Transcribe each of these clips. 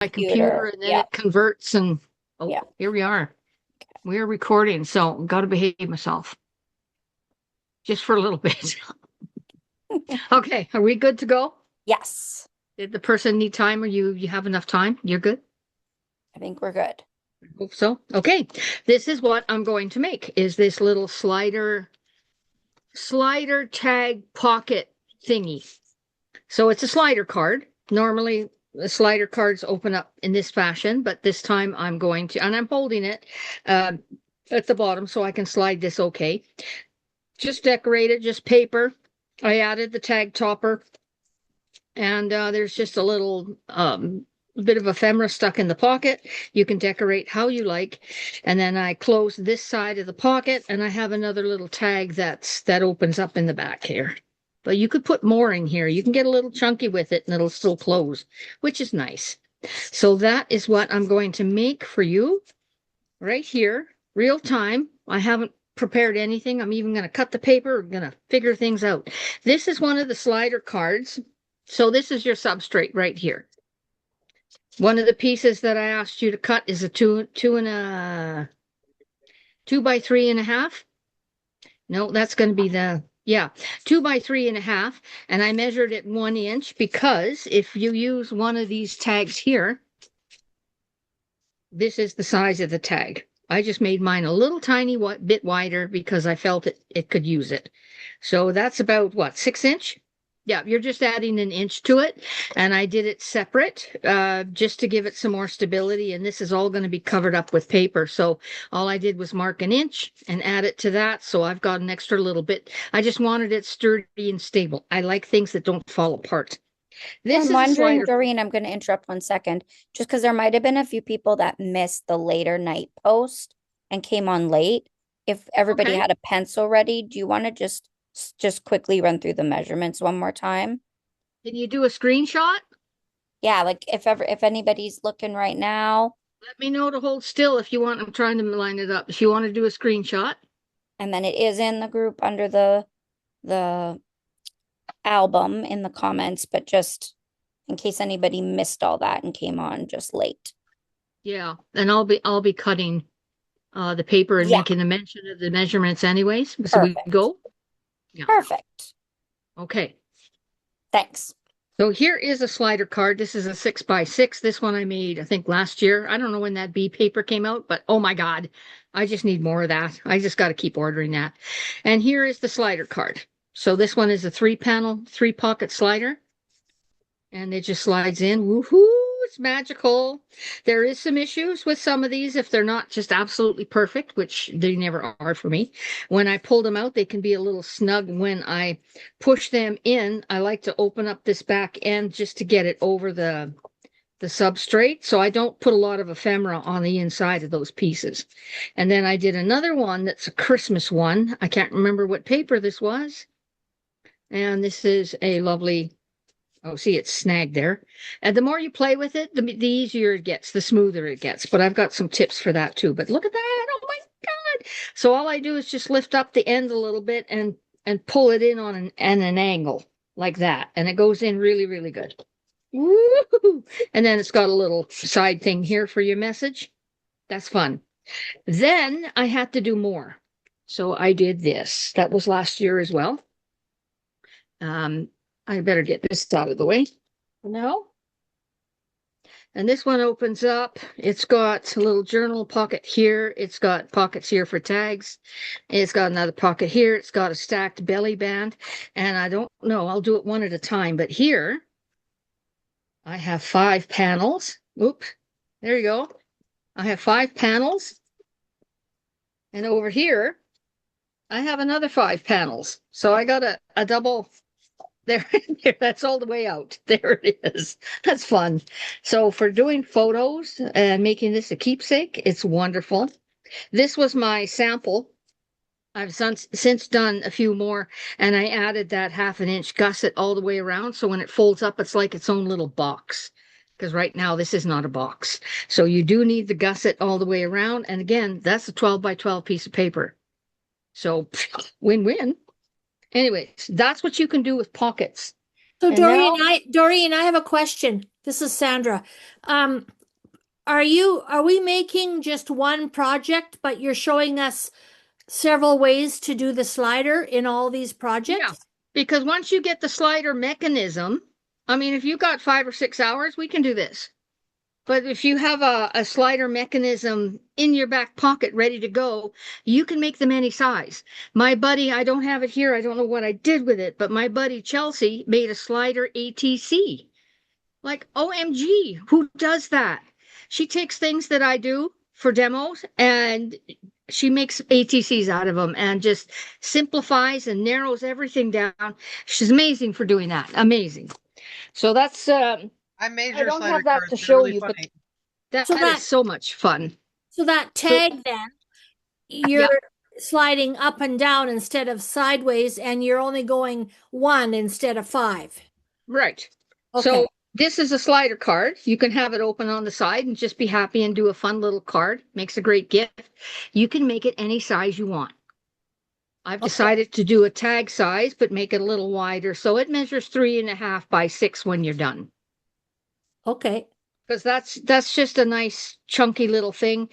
my computer computer. and then Yeah. it converts and Yeah. here we are. We're recording, so got to behave myself just for a little bit. Okay, are we good to go? Yes. Did the person need time or you have enough time? You're good? I think we're good. Hope so. Okay. This is what I'm going to make is this little slider tag pocket thingy. So it's a slider card. Normally the slider cards open up in this fashion, but this time I'm going to, and I'm holding it uh, at the bottom so I can slide this okay. Just decorated, just paper. I added the tag topper, and there's just a little bit of ephemera stuck in the pocket. You can decorate how you like. And then I close this side of the pocket, and I have another little tag that opens up in the back here. But you could put more in here. You can get a little chunky with it, and it'll still close, which is nice. So that is what I'm going to make for you right here, real time. I haven't prepared anything. I'm even going to cut the paper. I'm going to figure things out. This is one of the slider cards. So this is your substrate right here. One of the pieces that I asked you to cut is a two by 3.5. No, that's going to be yeah, 2 by 3.5. And I measured it 1 inch because if you use one of these tags here, this is the size of the tag. I just made mine a little tiny bit wider because I felt it could use it. So that's about what, 6 inch? Yeah, you're just adding an inch to it. And I did it separate just to give it some more stability. And this is all going to be covered up with paper. So all I did was mark an inch and add it to that. So I've got an extra little bit. I just wanted it sturdy and stable. I like things that don't fall apart. So This I'm is a wondering, slider. Doreen, I'm going to interrupt 1 second, just because there might have been a few people that missed the later night post and came on late. If everybody Okay. had a pencil ready, do you want to just quickly run through the measurements one more time? Can you do a screenshot? Yeah, like if anybody's looking right now, Let me know to hold still if you want. I'm trying to line it up. If you want to do a screenshot. and then it is in the group under the album in the comments, but just in case anybody missed all that and came on just late. Yeah. And I'll be cutting the paper and Yeah, making a mention of the measurements anyways. So we perfect. go. Yeah. Perfect. Okay. Thanks. So here is a slider card. This is a 6 by 6. This one I made, I think, last year. I don't know when that B paper came out, but oh my God, I just need more of that. I just got to keep ordering that. And here is the slider card. So this one is a 3 panel, 3 pocket slider. And it just slides in. Woohoo! It's magical. There is some issues with some of these if they're not just absolutely perfect, which they never are for me. When I pull them out, they can be a little snug. When I push them in, I like to open up this back end just to get it over the substrate. So I don't put a lot of ephemera on the inside of those pieces. And then I did another one that's a Christmas one. I can't remember what paper this was. And this is a lovely. Oh, see, it's snagged there. And the more you play with it, the easier it gets, the smoother it gets. But I've got some tips for that too. But look at that. Oh my God. So all I do is just lift up the end a little bit and pull it in on an angle like that. And it goes in really, really good. Woo! And then it's got a little side thing here for your message. That's fun. Then I had to do more. So I did this. That was last year as well. Um, I better get this out of the way. No. And this one opens up. It's got a little journal pocket here. It's got pockets here for tags. It's got another pocket here. It's got a stacked belly band. And I don't know, I'll do it one at a time. But here I have 5 panels. Oops, there you go. I have 5 panels. And over here, I have another 5 panels. So I got a double. There, there, that's all the way out. There it is. That's fun. So for doing photos and making this a keepsake, it's wonderful. This was my sample. I've since done a few more, and I added that 1/2 inch gusset all the way around. So when it folds up, it's like its own little box. Because right now, this is not a box. So you do need the gusset all the way around. And again, that's a 12 by 12 piece of paper. So win-win. Anyways, that's what you can do with pockets. So And now, Doreen, I have a question. This is Sandra. Um, are we making just one project, but you're showing us several ways to do the slider in all these yeah, projects? because once you get the slider mechanism, I mean, if you got 5 or 6 hours, we can do this. But if you have a slider mechanism in your back pocket ready to go, you can make them any size. My buddy, I don't have it here. I don't know what I did with it, but my buddy Chelsea made a slider ATC. Like, OMG, who does that? She takes things that I do for demos and she makes ATCs out of them and just simplifies and narrows everything down. She's amazing for doing that. Amazing. So that's I made I your don't slider have that cards. to They're show really you, but funny. that So is that so much fun. so that So tag then you're yeah, sliding up and down instead of sideways, and you're only going one instead of five. right. Okay. So this is a slider card. You can have it open on the side and just be happy and do a fun little card. Makes a great gift. You can make it any size you want. I've Okay. decided to do a tag size, but make it a little wider. So it measures 3.5 by 6 when you're done. Okay. Because that's just a nice chunky little thing.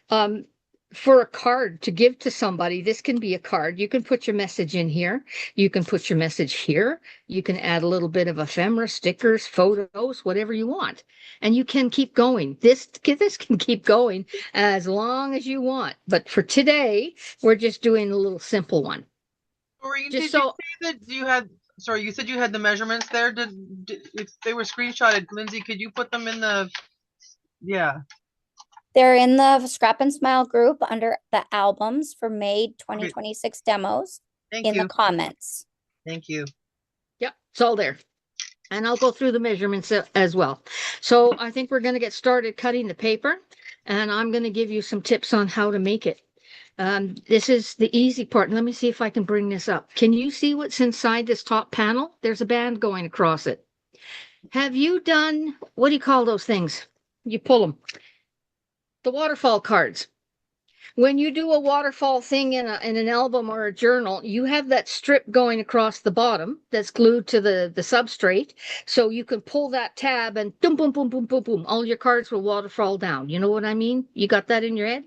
Um, for a card to give to somebody, this can be a card. You can put your message in here. You can put your message here. You can add a little bit of ephemera, stickers, photos, whatever you want. And you can keep going. This can keep going as long as you want. But for today, we're just doing a little simple one. Doreen, Just did you so say that you had? Sorry, you said you had the measurements there. If they were screenshotted, Lindsay, could you put them in the? Yeah. They're in the Scrap and Smile group under the albums for May Okay. 2026 demos Thank in the you. comments. Thank you. yep, it's all there. And I'll go through the measurements as well. So I think we're going to get started cutting the paper, and I'm going to give you some tips on how to make it. This is the easy part. Let me see if I can bring this up. Can you see what's inside this top panel? There's a band going across it. Have you done, what do you call those things? You pull them. The waterfall cards. When you do a waterfall thing in an album or a journal, you have that strip going across the bottom that's glued to the substrate. So you can pull that tab and boom, boom, boom, boom, boom, boom. All your cards will waterfall down. You know what I mean? You got that in your head?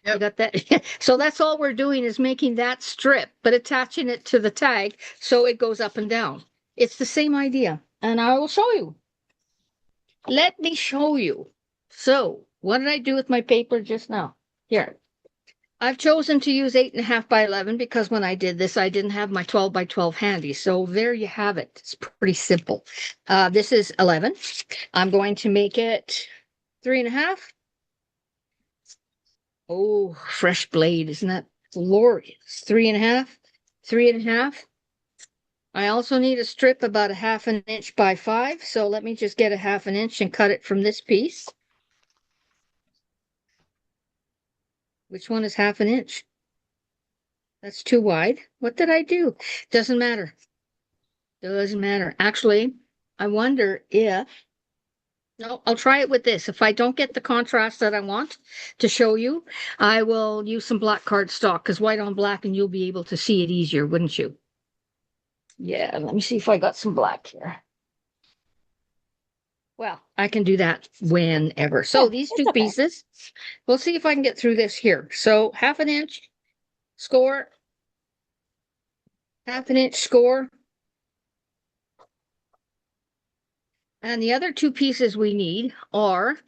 You Yep. got that? So that's all we're doing is making that strip, but attaching it to the tag so it goes up and down. It's the same idea. And I will show you. Let me show you. So what did I do with my paper just now? Here. I've chosen to use 8.5 by 11 because when I did this, I didn't have my 12 by 12 handy. So there you have it. It's pretty simple. This is 11. I'm going to make it 3.5. Oh, fresh blade. Isn't that glorious? 3.5, 3.5. I also need a strip about a 1/2 inch by 5. So let me just get a 1/2 inch and cut it from this piece. Which one is 1/2 inch? That's too wide. What did I do? Doesn't matter. Doesn't matter. Actually, I wonder if, no, I'll try it with this. If I don't get the contrast that I want to show you, I will use some black cardstock because white on black and you'll be able to see it easier, wouldn't you? Yeah, let me see if I got some black here. Well, I can do that whenever. So Yeah, these it's two okay. pieces, we'll see if I can get through this here. So 1/2 inch score, 1/2 inch score. And the other two pieces we need are,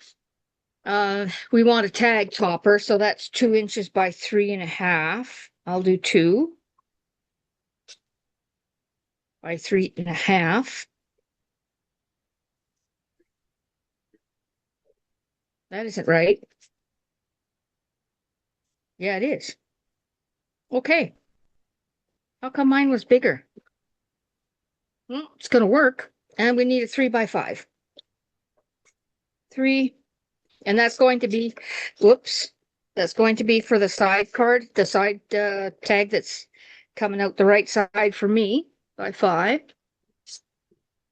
we want a tag topper, so that's 2 inches by 3.5. I'll do 2 by 3.5. That isn't right. Yeah, it is. Okay. How come mine was bigger? Well, it's going to work. And we need a 3 by 5. 3. And that's going to be, whoops, that's going to be for the side card, the side tag that's coming out the right side for me by 5.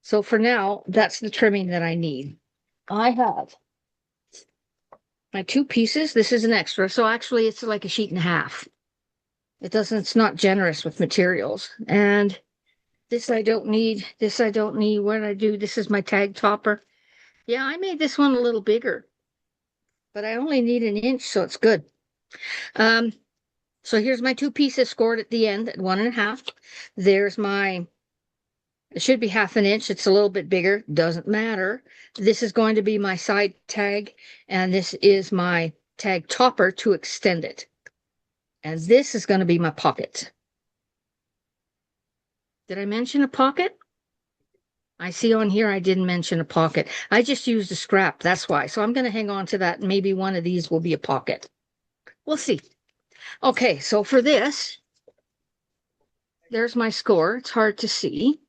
So for now, that's the trimming that I need. I have my 2 pieces. This is an extra. So actually it's like a sheet and a half. It's not generous with materials. And This I don't need. This I don't need. What did I do? This is my tag topper. Yeah, I made this one a little bigger, but I only need an inch, so it's good. Um, so here's my 2 pieces scored at the end at 1.5. There's my, it should be 1/2 inch. It's a little bit bigger. Doesn't matter. This is going to be my side tag, and this is my tag topper to extend it. And this is going to be my pocket. Did I mention a pocket? I see on here I didn't mention a pocket. I just used a scrap. That's why. So I'm going to hang on to that. Maybe one of these will be a pocket. We'll see. Okay, so for this, there's my score. It's hard to see.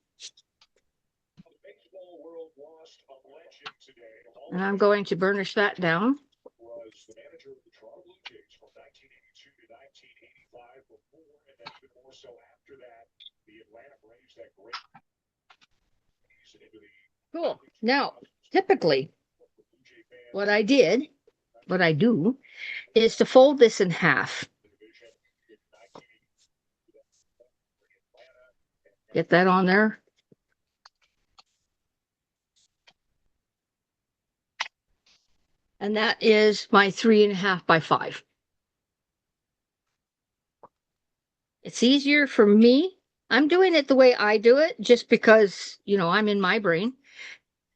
And I'm going to burnish that down. Cool. Now, typically, what I do, is to fold this in half. Get that on there. And that is my 3.5 by 5. It's easier for me. I'm doing it the way I do it just because, you know, I'm in my brain.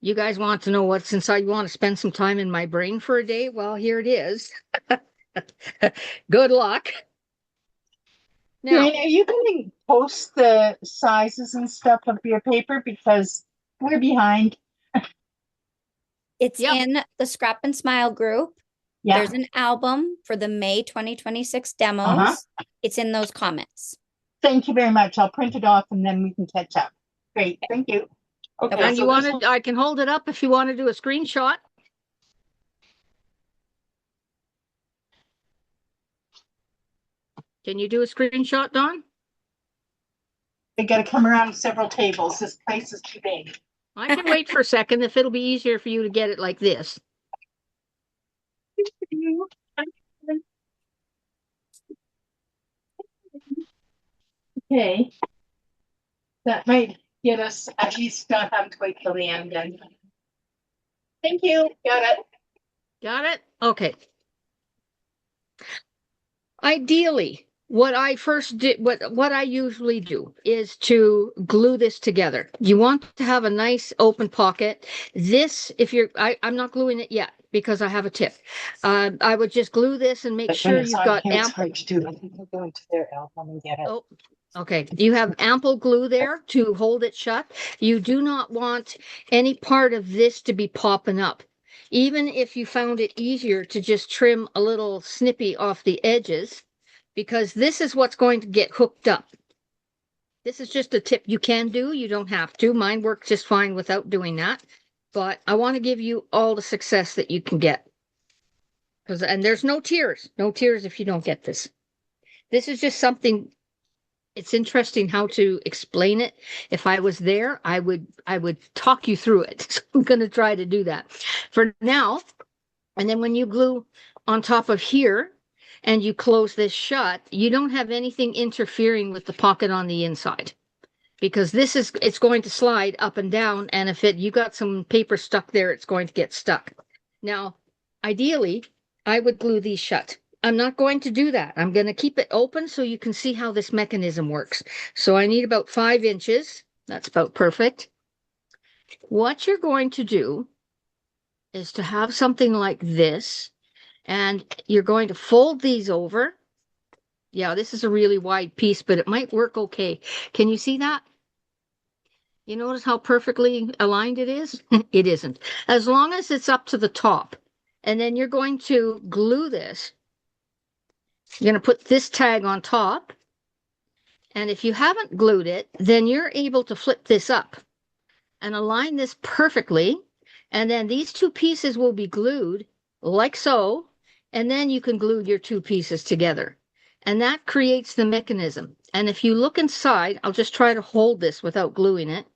You guys want to know what's inside. You want to spend some time in my brain for a day? Well, here it is. Good luck. Now, Doreen, are you going to post the sizes and stuff of your paper? Because we're behind. It's Yep. in the Scrap and Smile group. Yeah. There's an album for the May 2026 demos. Uh-huh. It's in those comments. Thank you very much. I'll print it off and then we can catch up. Great. Thank you. Okay. and so you this want to, I can hold it up if you want to do a screenshot. Can you do a screenshot, Dawn? they got to come around several tables. This place is too big. I can wait for a second if it'll be easier for you to get it like this. Okay. That might get us at least not have to wait till the end then. Thank you. Got it. Got it? Okay. Ideally, what I first did, what I usually do is to glue this together. You want to have a nice open pocket. This, if you're, I'm not gluing it yet because I have a tip. I would just glue this and make sure you've got It's ample. hard to do. I think I'll go into their album and get it. Oh, okay. You have ample glue there to hold it shut. You do not want any part of this to be popping up. Even if you found it easier to just trim a little snippy off the edges, because this is what's going to get hooked up. This is just a tip you can do. You don't have to. Mine worked just fine without doing that. But I want to give you all the success that you can get. And there's no tears. No tears if you don't get this. This is just something. It's interesting how to explain it. If I was there, I would talk you through it. So I'm going to try to do that for now. And then when you glue on top of here and you close this shut, you don't have anything interfering with the pocket on the inside, because it's going to slide up and down. And if you got some paper stuck there, it's going to get stuck. Now, ideally, I would glue these shut. I'm not going to do that. I'm going to keep it open so you can see how this mechanism works. So I need about 5 inches. That's about perfect. What you're going to do is to have something like this, and you're going to fold these over. Yeah, this is a really wide piece, but it might work okay. Can you see that? You notice how perfectly aligned it is? It isn't. As long as it's up to the top. And then you're going to glue this. You're going to put this tag on top. And if you haven't glued it, then you're able to flip this up and align this perfectly. And then these 2 pieces will be glued like so. And then you can glue your 2 pieces together. And that creates the mechanism. And if you look inside, I'll just try to hold this without gluing it.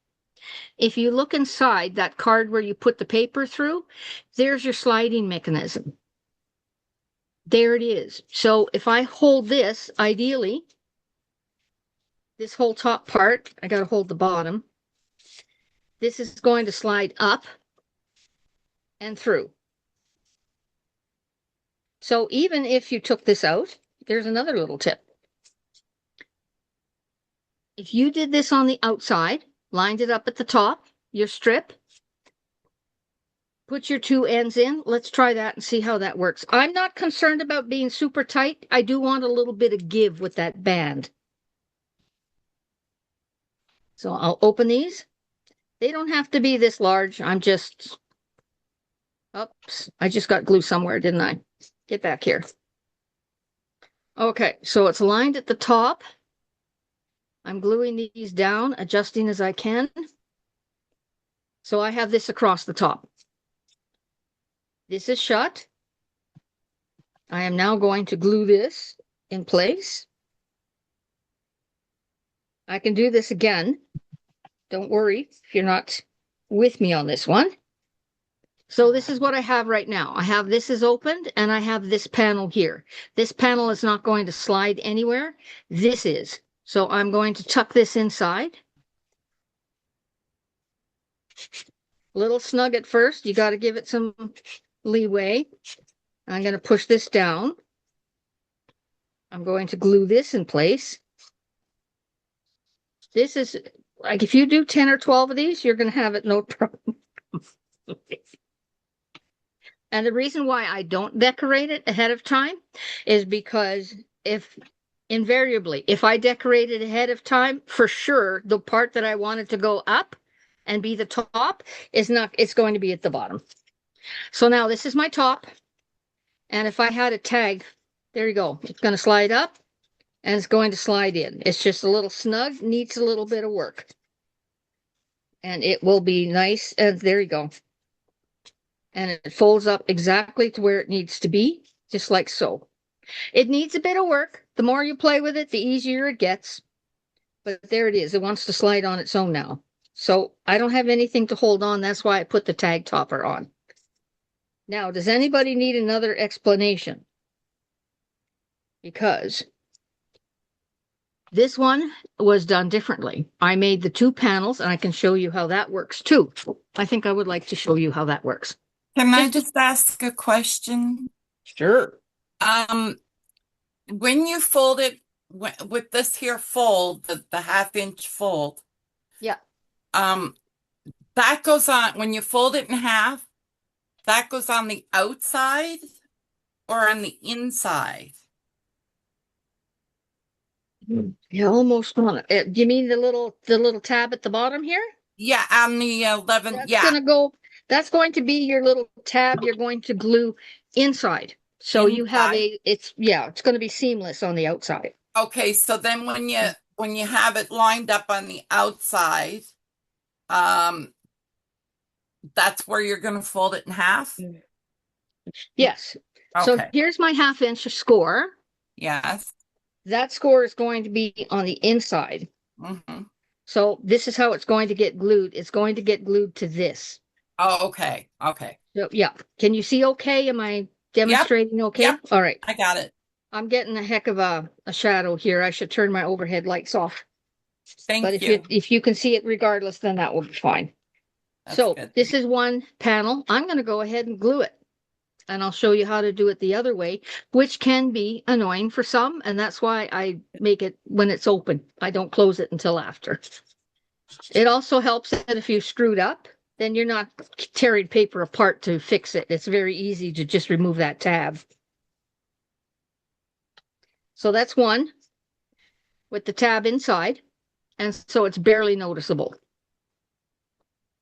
If you look inside that card where you put the paper through, there's your sliding mechanism. There it is. So if I hold this, ideally, this whole top part, I got to hold the bottom. This is going to slide up and through. So even if you took this out, there's another little tip. If you did this on the outside, lined it up at the top, your strip, put your two ends in. Let's try that and see how that works. I'm not concerned about being super tight. I do want a little bit of give with that band. So I'll open these. They don't have to be this large. Oops, I just got glue somewhere, didn't I? Get back here. Okay, so it's lined at the top. I'm gluing these down, adjusting as I can. So I have this across the top. This is shut. I am now going to glue this in place. I can do this again. Don't worry if you're not with me on this one. So this is what I have right now. I have this is opened and I have this panel here. This panel is not going to slide anywhere. This is. So I'm going to tuck this inside. A little snug at first. You got to give it some leeway. I'm going to push this down. I'm going to glue this in place. This is like if you do 10 or 12 of these, you're going to have it no problem. And the reason why I don't decorate it ahead of time is because invariably, if I decorate it ahead of time, for sure, the part that I wanted to go up and be the top it's going to be at the bottom. So now this is my top. And if I had a tag, there you go. It's going to slide up and it's going to slide in. It's just a little snug, needs a little bit of work. And it will be nice. And there you go. And it folds up exactly to where it needs to be, just like so. It needs a bit of work. The more you play with it, the easier it gets. But there it is. It wants to slide on its own now. So I don't have anything to hold on. That's why I put the tag topper on. Now, does anybody need another explanation? Because this one was done differently. I made the two panels, and I can show you how that works too. I think I would like to show you how that works. Can I just ask a question? Sure. When you fold it with this here fold, the 1/2 inch fold, Yeah. that goes on when you fold it in half, that goes on the outside or on the inside? You almost want it. You mean the little tab at the bottom here? Yeah, on the 11. That's Yeah. That's going to be your little tab you're going to glue inside. So you have it's going to be seamless on the outside. Okay, so then when you have it lined up on the outside, that's where you're going to fold it in half? Yes. Okay. So here's my 1/2 inch score. Yes. That score is going to be on the inside. Mm-hmm. So this is how it's going to get glued. It's going to get glued to this. Oh, okay. Okay. So yeah. Can you see okay? Am I demonstrating okay? Yep. All right. I got it. I'm getting a heck of a shadow here. I should turn my overhead lights off. Thank you. If you can see it regardless, then that will be fine. That's so good. This is one panel. I'm going to go ahead and glue it. And I'll show you how to do it the other way, which can be annoying for some. And that's why I make it when it's open. I don't close it until after. It also helps that if you screwed up, then you're not tearing paper apart to fix it. It's very easy to just remove that tab. So that's one with the tab inside. And so it's barely noticeable.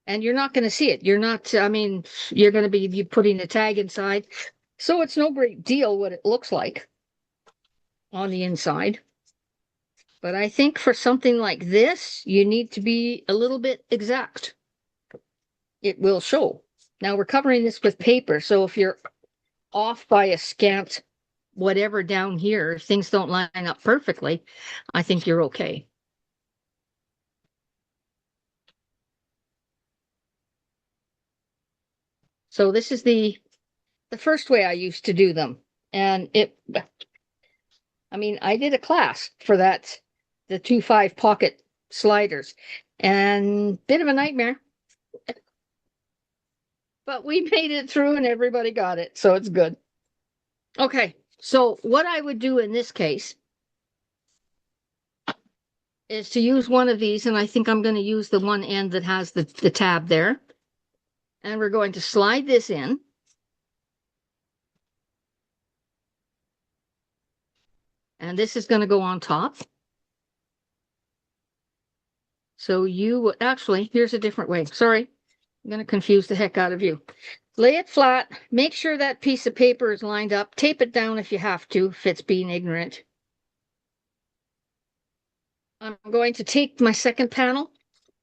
And you're not going to see it. You're not, you're going to be putting the tag inside. So it's no great deal what it looks like on the inside. But I think for something like this, you need to be a little bit exact. It will show. Now we're covering this with paper. So if you're off by a scant whatever down here, if things don't line up perfectly, I think you're okay. So this is the first way I used to do them. And I did a class for that the 2-5 pocket sliders, and bit of a nightmare. But we made it through and everybody got it, so it's good. Okay, so what I would do in this case is to use one of these, and I think I'm going to use the one end that has the tab there. And we're going to slide this in. And this is going to go on top. So you actually, here's a different way. Sorry, I'm going to confuse the heck out of you. Lay it flat. Make sure that piece of paper is lined up. Tape it down if you have to, if it's being ignorant. I'm going to take my second panel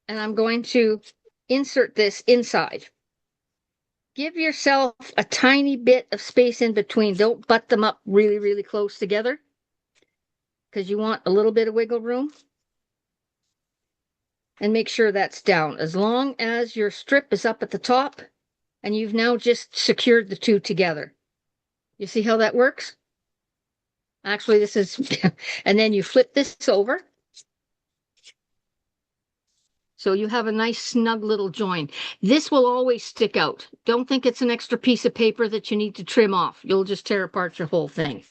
and I'm going to insert this inside. Give yourself a tiny bit of space in between. Don't butt them up really, really close together because you want a little bit of wiggle room. And make sure that's down. As long as your strip is up at the top and you've now just secured the two together. You see how that works? Actually, this is, and then you flip this over. So you have a nice snug little join. This will always stick out. Don't think it's an extra piece of paper that you need to trim off. You'll just tear apart your whole thing.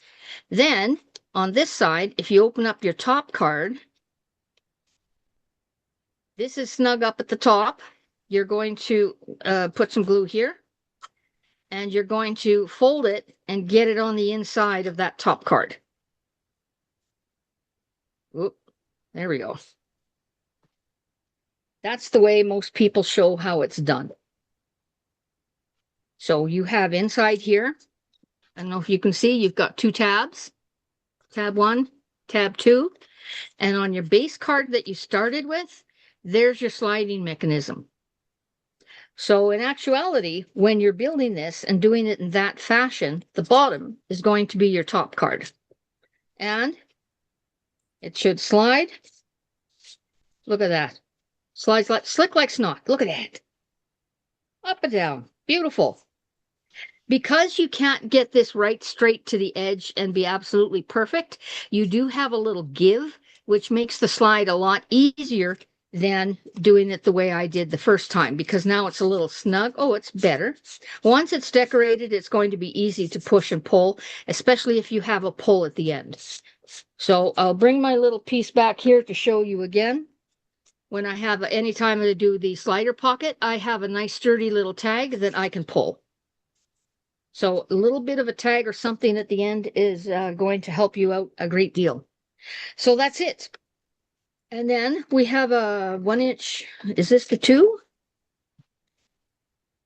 Then on this side, if you open up your top card, this is snug up at the top. You're going to put some glue here and you're going to fold it and get it on the inside of that top card. Oop, there we go. That's the way most people show how it's done. So you have inside here, I don't know if you can see, you've got two tabs, tab 1, tab 2, and on your base card that you started with, there's your sliding mechanism. So in actuality, when you're building this and doing it in that fashion, the bottom is going to be your top card. And it should slide. Look at that. Slides like slick like snot. Look at that. Up and down. Beautiful. Because you can't get this right straight to the edge and be absolutely perfect, you do have a little give, which makes the slide a lot easier than doing it the way I did the first time, because now it's a little snug. Oh, it's better. Once it's decorated, it's going to be easy to push and pull, especially if you have a pull at the end. So I'll bring my little piece back here to show you again. When I have any time to do the slider pocket, I have a nice sturdy little tag that I can pull. So a little bit of a tag or something at the end is going to help you out a great deal. So that's it. And then we have a 1-inch. Is this the 2?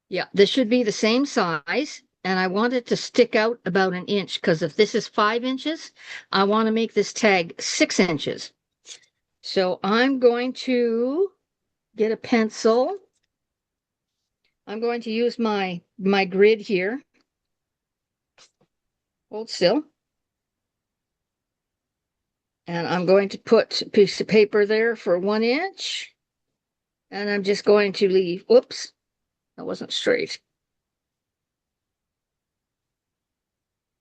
Yeah, this should be the same size. And I want it to stick out about 1 inch because if this is 5 inches, I want to make this tag 6 inches. So I'm going to get a pencil. I'm going to use my grid here. Hold still. And I'm going to put a piece of paper there for 1 inch. And I'm just going to leave, whoops, that wasn't straight.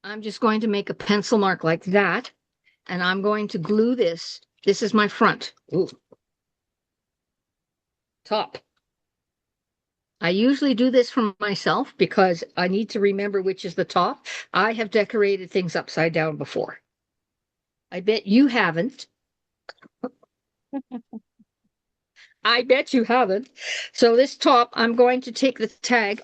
I'm just going to make a pencil mark like that. And I'm going to glue this. This is my front. Ooh. Top. I usually do this for myself because I need to remember which is the top. I have decorated things upside down before. I bet you haven't. I bet you haven't. So this top, I'm going to take the tag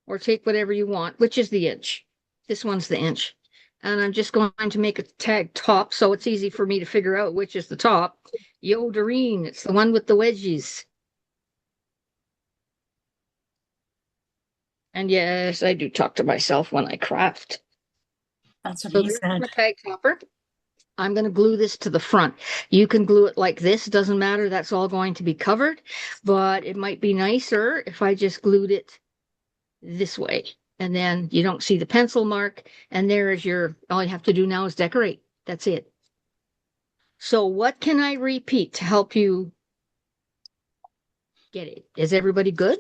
or take whatever you want, which is the inch. This one's the inch. And I'm just going to make a tag top so it's easy for me to figure out which is the top. Yo, Doreen, it's the one with the wedgies. And yes, I do talk to myself when I craft. That's what So he there's said. my tag topper. I'm going to glue this to the front. You can glue it like this. It doesn't matter. That's all going to be covered. But it might be nicer if I just glued it this way. And then you don't see the pencil mark. And there is your, all you have to do now is decorate. That's it. So what can I repeat to help you get it? Is everybody good?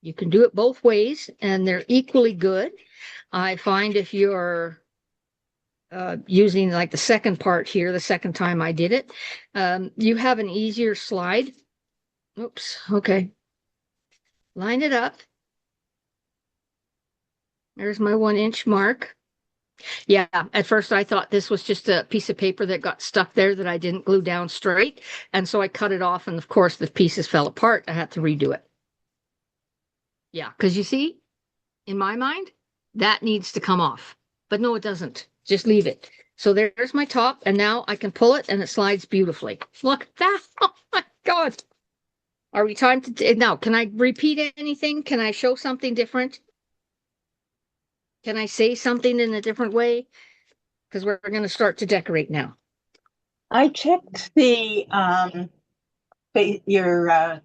You can do it both ways, and they're equally good. I find if you're using like the second part here, the second time I did it, you have an easier slide. Oops, okay. Line it up. There's my 1 inch mark. Yeah, at first I thought this was just a piece of paper that got stuck there that I didn't glue down straight. And so I cut it off, and of course the pieces fell apart. I had to redo it. Yeah, because you see, in my mind, that needs to come off. But no, it doesn't. Just leave it. So there's my top, and now I can pull it and it slides beautifully. Look at that. Oh my God. Are we time to now? Can I repeat anything? Can I show something different? Can I say something in a different way? Because we're going to start to decorate now. I checked your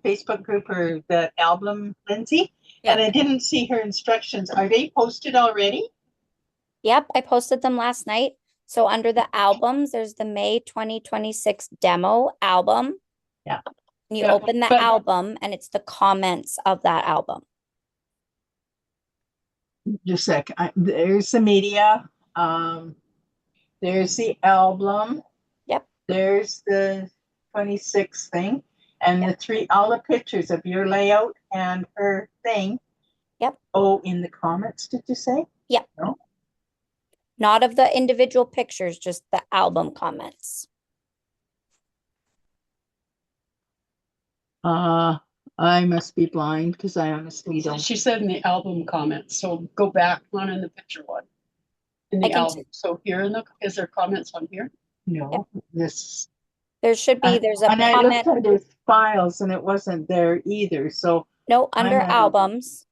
Facebook group or the album, Lindsay, and I didn't see her instructions. Are they posted already? Yep, I posted them last night. So under the albums, there's the May 2026 demo album. Yeah. You open the album and it's the comments of that album. Just a sec. There's the media. There's the album. Yep. There's the 26 thing. And all the pictures of your layout and her thing. Yep. Oh, in the comments, did you say? Yep. No? Not of the individual pictures, just the album comments. I must be blind because I honestly don't. She said in the album comments, so go back one in the picture one. In the album. So here is there comments on here? No, this. There should be, there's a and comment. I looked under files and it wasn't there either. So no, under albums.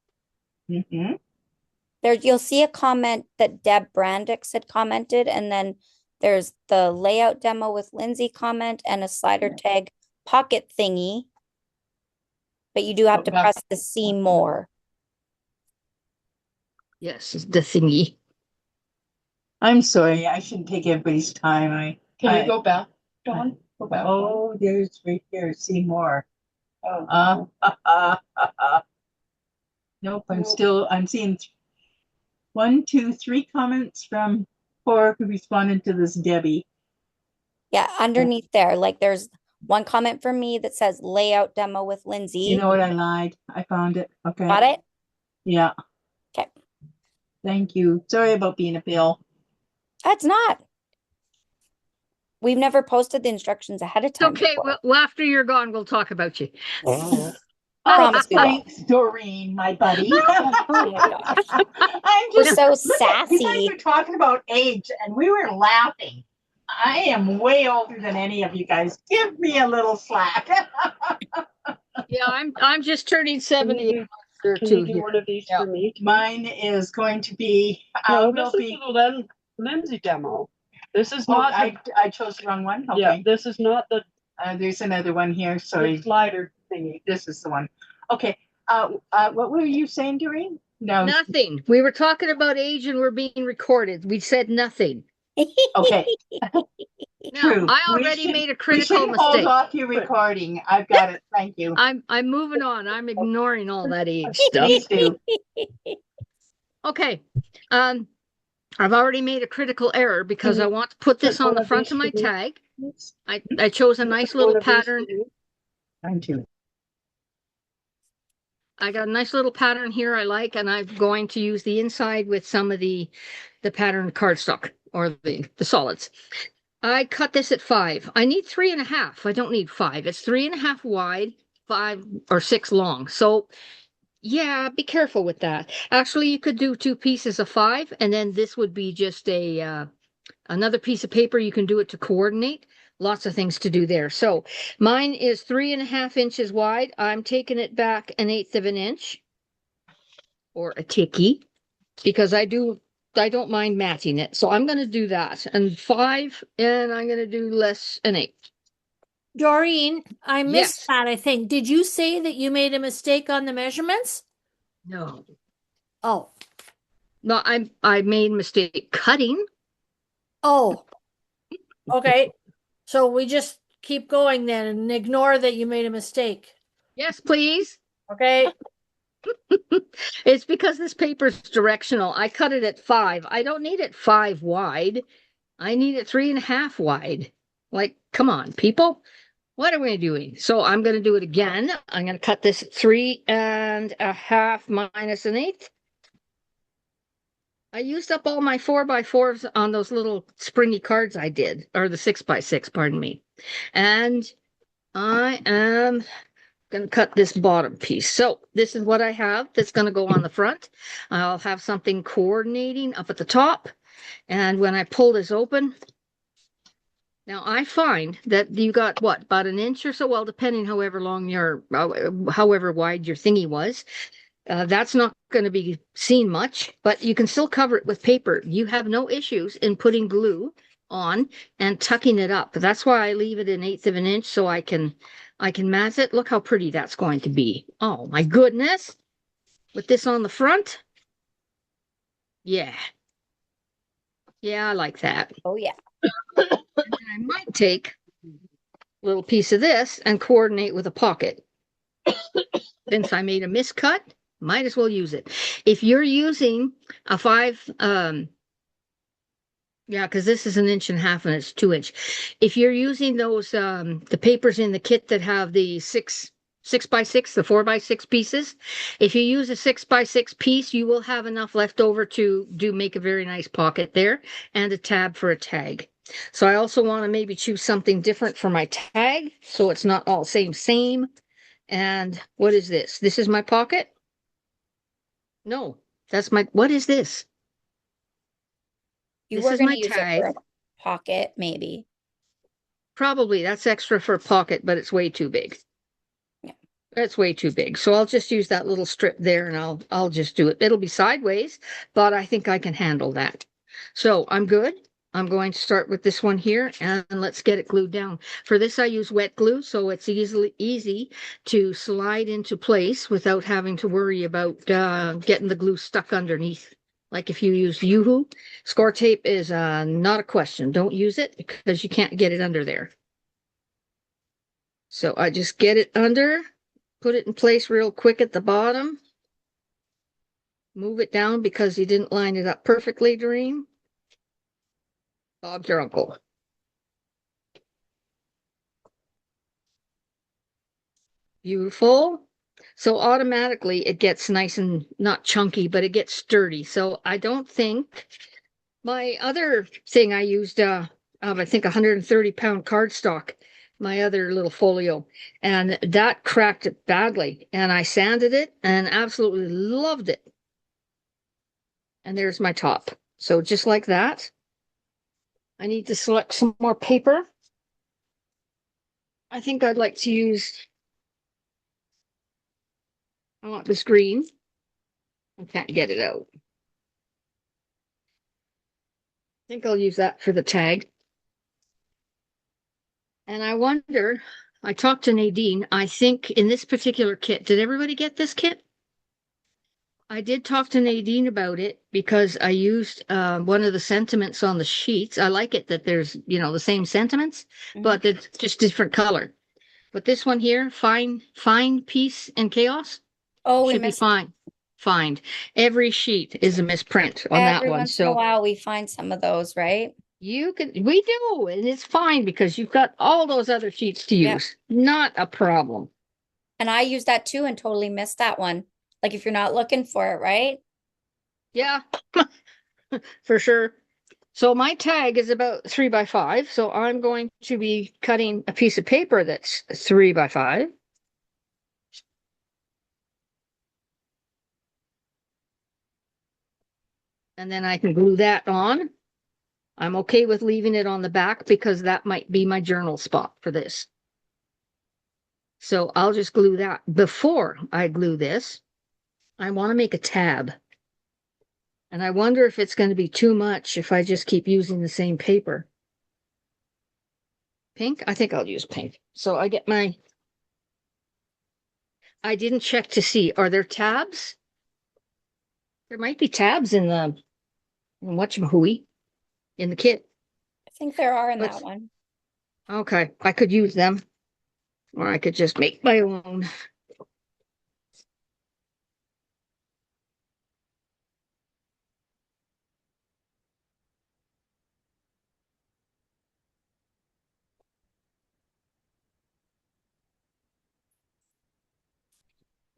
Mm-hmm. There you'll see a comment that Deb Brandix had commented, and then there's the layout demo with Lindsay comment and a slider tag pocket thingy. But you do have to press the see more. Yes, the thingy. I'm sorry, I shouldn't take everybody's time. Can you go back, Dawn? Go back. Oh, there's right here. See more. Oh. Nope, I'm seeing 1, 2, 3 comments from 4 who responded to this Debbie. Yeah, underneath there, like there's one comment from me that says layout demo with Lindsay. You know what? I lied. I found it. Okay. Got it? Yeah. Okay. Thank you. Sorry about being a pill. That's not. We've never posted the instructions ahead of time. Okay, well, after you're gone, we'll talk about you. Promise we will. Thanks, Doreen, my buddy. Oh my gosh. I'm We're just so You guys sassy. were talking about age, and we were laughing. I am way older than any of you guys. Give me a little slack. Yeah, I'm just turning 70 or Can two you do here. one of these for me? Mine is going to be. No, this is the Lindsay demo. This is not. I chose the wrong one. Okay. Yeah, this is not the. There's another one here. Sorry. The slider thingy. This is the one. Okay. What were you saying, Doreen? No. Nothing. We were talking about age and we're being recorded. We said nothing. Okay. No, True. I already made a critical hold mistake. off your recording. I've got it. Thank you. I'm moving on. I'm ignoring all that age stuff. Please do. Okay. I've already made a critical error because I want to put this on the front of my tag. I chose a nice little pattern. Mine too. I got a nice little pattern here I like, and I'm going to use the inside with some of the pattern cardstock or the solids. I cut this at 5. I need 3.5. I don't need 5. It's 3.5 wide, 5 or 6 long. So yeah, be careful with that. Actually, you could do 2 pieces of 5, and then this would be just another piece of paper. You can do it to coordinate. Lots of things to do there. So mine is 3.5 inches wide. I'm taking it back 1/8 of an inch or a tickie because I don't mind matching it. So I'm going to do that. And 5, and I'm going to do less 1/8. Doreen, I missed Yes. that, I think. Did you say that you made a mistake on the measurements? No. Oh. No, I made a mistake cutting. Oh. Okay. So we just keep going then and ignore that you made a mistake. Yes, please. Okay. It's because this paper's directional. I cut it at 5. I don't need it 5 wide. I need it 3.5 wide. Like, come on, people. What are we doing? So I'm going to do it again. I'm going to cut this 3.5 minus an eighth. I used up all my 4x4s on those little springy cards I did, or the 6x6, pardon me. And I am going to cut this bottom piece. So this is what I have that's going to go on the front. I'll have something coordinating up at the top. And when I pull this open, now I find that you got what, about an inch or so? Well, depending however long however wide your thingy was. That's not going to be seen much, but you can still cover it with paper. You have no issues in putting glue on and tucking it up. That's why I leave it 1/8 of an inch so I can mat it. Look how pretty that's going to be. Oh my goodness. With this on the front. Yeah. Yeah, I like that. Oh yeah. I might take a little piece of this and coordinate with a pocket. Since I made a miscut, might as well use it. If you're using a 5, yeah, because this is 1.5 inches and it's 2 inch. If you're using those, the papers in the kit that have the 6x6, the 4x6 pieces, if you use a 6x6 piece, you will have enough left over to make a very nice pocket there and a tab for a tag. So I also want to maybe choose something different for my tag, so it's not all same. And what is this? This is my pocket? No, that's my, what is this? You This were is going my to use it tag. for a pocket, maybe. Probably that's extra for a pocket, but it's way too big. Yeah. That's way too big. So I'll just use that little strip there and I'll just do it. It'll be sideways, but I think I can handle that. So I'm good. I'm going to start with this one here and let's get it glued down. For this, I use wet glue, so it's easy to slide into place without having to worry about getting the glue stuck underneath. Like if you use Yoo-hoo, score tape is not a question. Don't use it because you can't get it under there. So I just get it under, put it in place real quick at the bottom. Move it down because you didn't line it up perfectly, Doreen. Bob's your uncle. Beautiful. So automatically it gets nice and not chunky, but it gets sturdy. So I don't think my other thing I used, I think 130-pound cardstock, my other little folio, and that cracked it badly. And I sanded it and absolutely loved it. And there's my top. So just like that. I need to select some more paper. I think I'd like to use, I want this green. I can't get it out. I think I'll use that for the tag. And I wonder, I talked to Nadine, I think in this particular kit, did everybody get this kit? I did talk to Nadine about it because I used one of the sentiments on the sheets. I like it that there's, the same sentiments, but it's just different color. But this one here, Find Peace and Chaos, Oh, we should be missed fine. Find. Every sheet is a misprint on that every one. once in a while we find some of those, right? We do, and it's fine because you've got all those other sheets to use. Yeah. Not a problem. And I used that too and totally missed that one. Like if you're not looking for it, right? Yeah, for sure. So my tag is about 3x5. So I'm going to be cutting a piece of paper that's 3x5. And then I can glue that on. I'm okay with leaving it on the back because that might be my journal spot for this. So I'll just glue that. Before I glue this, I want to make a tab. And I wonder if it's going to be too much if I just keep using the same paper. Pink? I think I'll use pink. So I get my... I didn't check to see. Are there tabs? There might be tabs in the... whatchamahooey in the kit. I think there are in that one. Okay, I could use them. Or I could just make my own.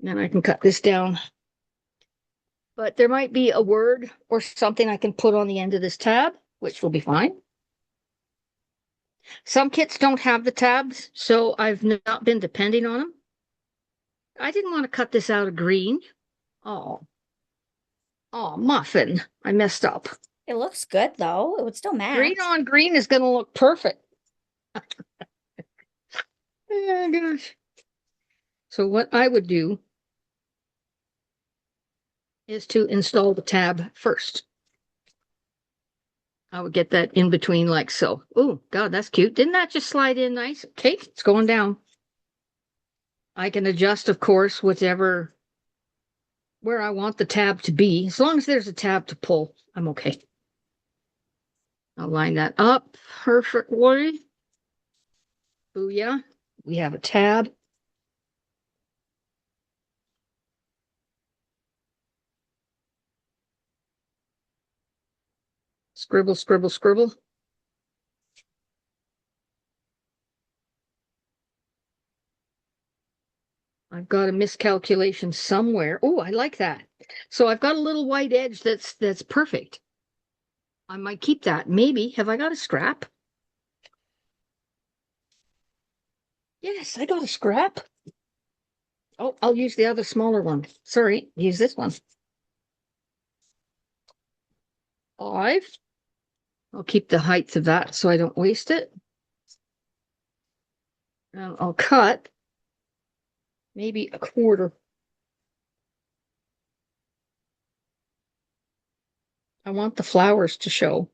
Then I can cut this down. But there might be a word or something I can put on the end of this tab, which will be fine. Some kits don't have the tabs, so I've not been depending on them. I didn't want to cut this out of green. Oh, muffin. I messed up. It looks good though. It would still match. Green on green is going to look perfect. Oh, gosh. So what I would do is to install the tab first. I would get that in between like so. Oh, God, that's cute. Didn't that just slide in nice? Okay, it's going down. I can adjust, of course, whatever, where I want the tab to be. As long as there's a tab to pull, I'm okay. I'll line that up perfectly. Booyah. We have a tab. Scribble, scribble, scribble. I've got a miscalculation somewhere. Oh, I like that. So I've got a little white edge that's perfect. I might keep that. Maybe. Have I got a scrap? Yes, I got a scrap. Oh, I'll use the other smaller one. Sorry, use this one. 5. I'll keep the height of that so I don't waste it. And I'll cut maybe a 1/4. I want the flowers to show.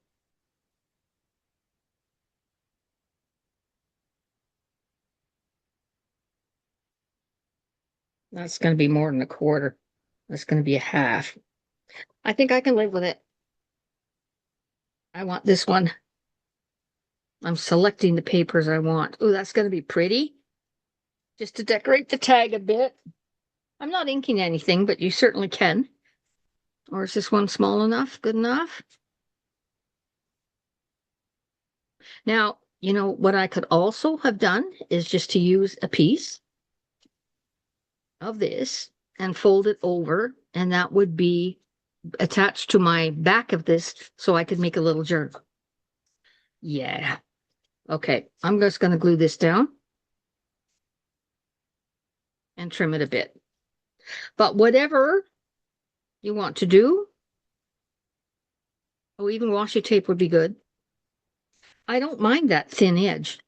That's going to be more than a 1/4. That's going to be a 1/2. I think I can live with it. I want this one. I'm selecting the papers I want. Oh, that's going to be pretty. Just to decorate the tag a bit. I'm not inking anything, but you certainly can. Or is this one small enough? Good enough? Now, you know, what I could also have done is just to use a piece of this and fold it over, and that would be attached to my back of this so I could make a little journal. Yeah. Okay, I'm just going to glue this down and trim it a bit. But whatever you want to do, oh, even washi tape would be good. I don't mind that thin edge,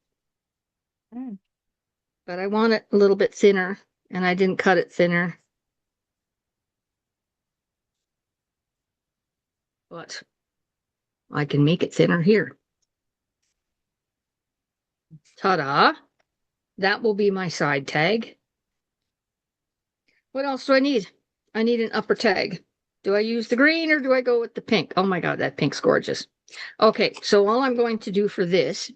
but I want it a little bit thinner, and I didn't cut it thinner. But I can make it thinner here. Ta-da! That will be my side tag. What else do I need? I need an upper tag. Do I use the green or do I go with the pink? Oh my God, that pink's gorgeous. Okay, so all I'm going to do for this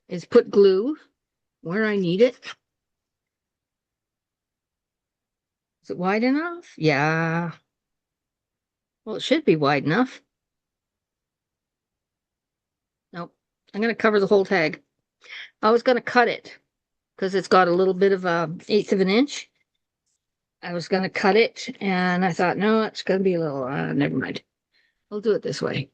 is put glue where I need it. Is it wide enough? Yeah. Well, it should be wide enough. Nope. I'm going to cover the whole tag. I was going to cut it because it's got a little bit of a 1/8 of an inch. I was going to cut it, and I thought, no, it's going to be a little, never mind. We'll do it this way.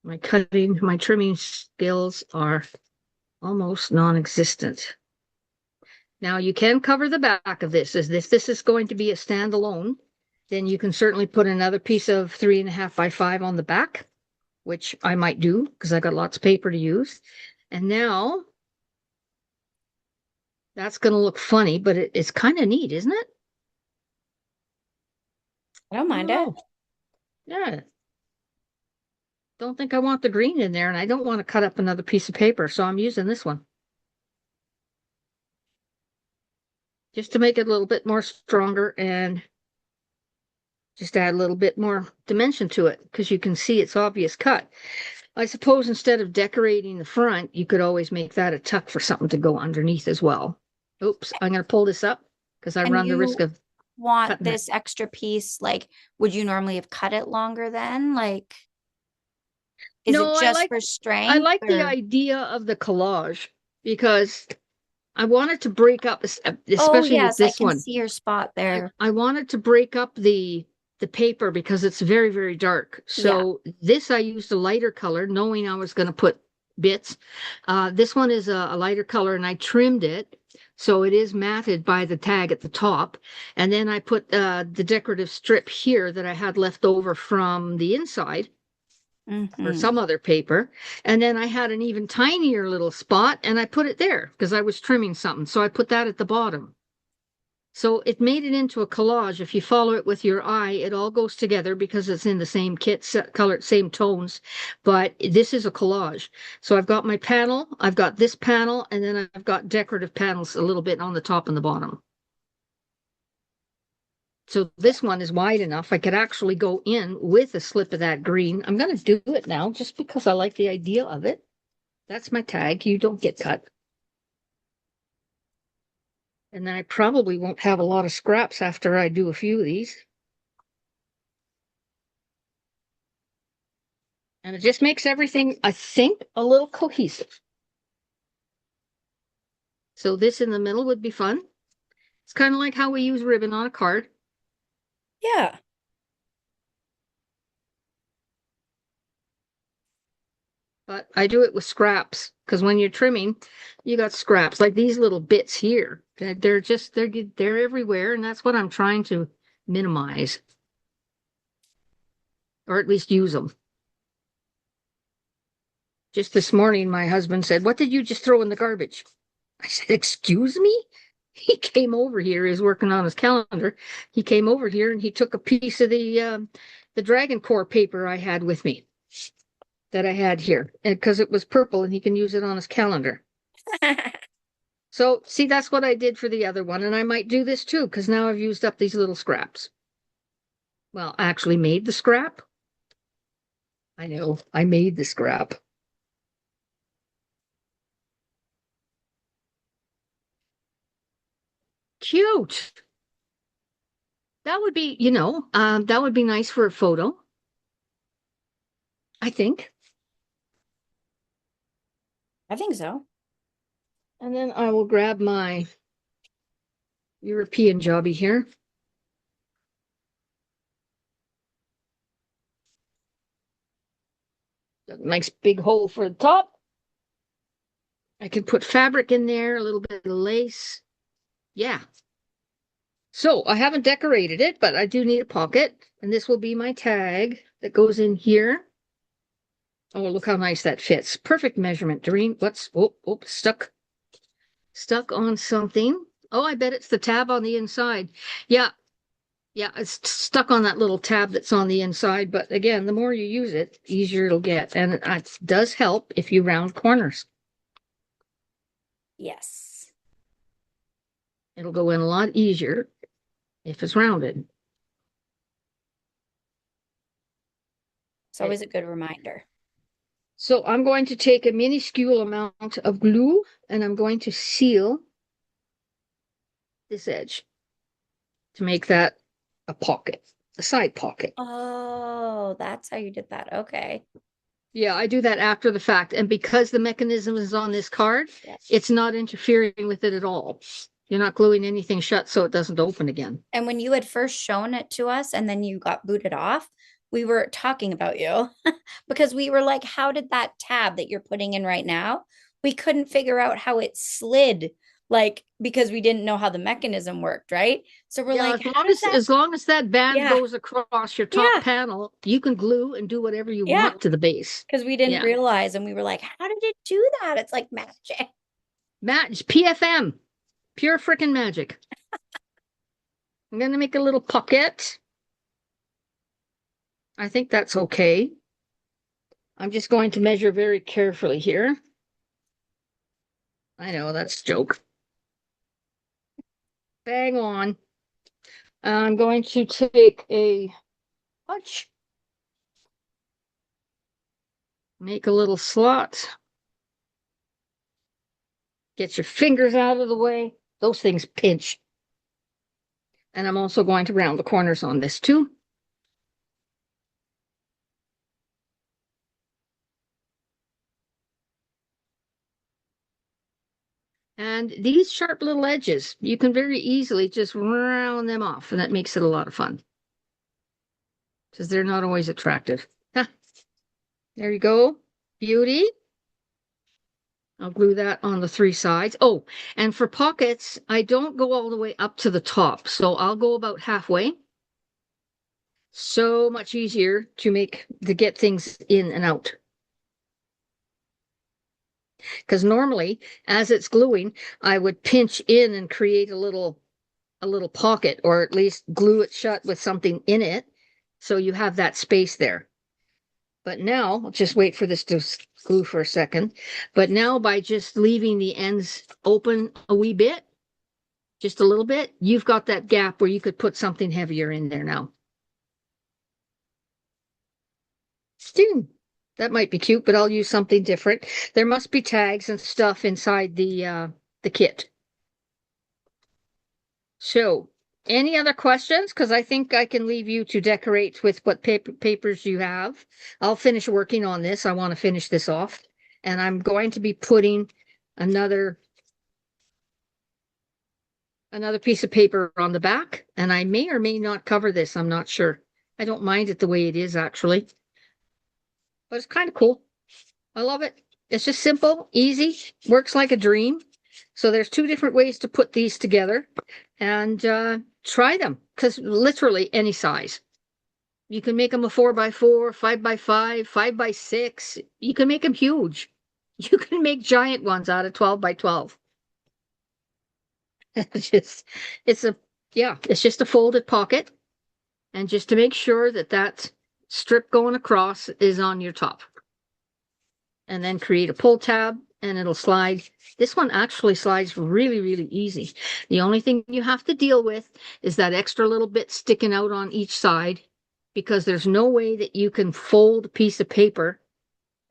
My trimming skills are almost non-existent. Now you can cover the back of this. As if this is going to be a standalone, then you can certainly put another piece of 3.5 by 5 on the back, which I might do because I got lots of paper to use. And now that's going to look funny, but it's kind of neat, isn't it? I don't mind it. Yeah. Don't think I want the green in there, and I don't want to cut up another piece of paper, so I'm using this one. Just to make it a little bit more stronger and just add a little bit more dimension to it, because you can see it's obvious cut. I suppose instead of decorating the front, you could always make that a tuck for something to go underneath as well. Oops, I'm going to pull this up because I run the risk of want this extra piece. Like, would you normally have cut it longer then? Like, Is No, it just for strength? I like the or- idea of the collage because I wanted to break up, Oh, especially with yes, I this can one. see your spot there. I wanted to break up the paper because it's very, very dark. So this I used a lighter color, knowing I was going to put bits. This one is a lighter color, and I trimmed it so it is matted by the tag at the top. And then I put the decorative strip here that I had left over from the inside or Mhm. some other paper. And then I had an even tinier little spot, and I put it there because I was trimming something. So I put that at the bottom. So it made it into a collage. If you follow it with your eye, it all goes together because it's in the same kit, color, same tones. But this is a collage. So I've got my panel, I've got this panel, and then I've got decorative panels a little bit on the top and the bottom. So this one is wide enough. I could actually go in with a slip of that green. I'm going to do it now just because I like the idea of it. That's my tag. You don't get cut. And then I probably won't have a lot of scraps after I do a few of these. And it just makes everything, I think, a little cohesive. So this in the middle would be fun. It's kind of like how we use ribbon on a card. Yeah. But I do it with scraps because when you're trimming, you got scraps like these little bits here. They're everywhere, and that's what I'm trying to minimize, or at least use them. Just this morning, my husband said, "What did you just throw in the garbage?" I said, "Excuse me?" He came over here. He was working on his calendar. He came over here and he took a piece of the Dragoncore paper I had with me that I had here because it was purple and he can use it on his calendar. So see, that's what I did for the other one. And I might do this too, because now I've used up these little scraps. Well, I actually made the scrap. I know, I made the scrap. Cute. That would be, that would be nice for a photo. I think. I think so. And then I will grab my European jobby here. Nice big hole for the top. I can put fabric in there, a little bit of lace. Yeah. So I haven't decorated it, but I do need a pocket. And this will be my tag that goes in here. Oh, look how nice that fits. Perfect measurement, Doreen. Stuck on something. Oh, I bet it's the tab on the inside. Yeah, it's stuck on that little tab that's on the inside. But again, the more you use it, the easier it'll get. And it does help if you round corners. Yes. It'll go in a lot easier if it's rounded. It's always a good reminder. So I'm going to take a minuscule amount of glue and I'm going to seal this edge to make that a pocket, a side pocket. Oh, that's how you did that. Okay. Yeah, I do that after the fact. And because the mechanism is on this card, Yes. it's not interfering with it at all. You're not gluing anything shut so it doesn't open again. And when you had first shown it to us and then you got booted off, we were talking about you because we were like, how did that tab that you're putting in right now? We couldn't figure out how it slid, like, because we didn't know how the mechanism worked, right? So we're like, as long as that band Yeah. goes across your top Yeah. panel, you can glue and do whatever you Yeah. want to the base. because we didn't Yeah. realize, and we were like, how did it do that? It's like magic. PFM, pure freaking magic. I'm going to make a little pocket. I think that's okay. I'm just going to measure very carefully here. I know that's a joke. Bang on. I'm going to take a punch. Make a little slot. Get your fingers out of the way. Those things pinch. And I'm also going to round the corners on this too. And these sharp little edges, you can very easily just round them off, and that makes it a lot of fun. Because they're not always attractive. Huh. There you go. Beauty. I'll glue that on the 3 sides. Oh, and for pockets, I don't go all the way up to the top. So I'll go about halfway. So much easier to get things in and out. Because normally, as it's gluing, I would pinch in and create a little pocket, or at least glue it shut with something in it, so you have that space there. But now, I'll just wait for this to glue for a second. But now, by just leaving the ends open a wee bit, just a little bit, you've got that gap where you could put something heavier in there now. Stew. That might be cute, but I'll use something different. There must be tags and stuff inside the kit. So, any other questions? Because I think I can leave you to decorate with what papers you have. I'll finish working on this. I want to finish this off. And I'm going to be putting another piece of paper on the back. And I may or may not cover this. I'm not sure. I don't mind it the way it is, actually. But it's kind of cool. I love it. It's just simple, easy, works like a dream. So there's 2 different ways to put these together, and try them, because literally any size. You can make them a 4x4, 5x5, 5x6. You can make them huge. You can make giant ones out of 12x12. It's just a folded pocket. And just to make sure that strip going across is on your top. And then create a pull tab, and it'll slide. This one actually slides really, really easy. The only thing you have to deal with is that extra little bit sticking out on each side, because there's no way that you can fold a piece of paper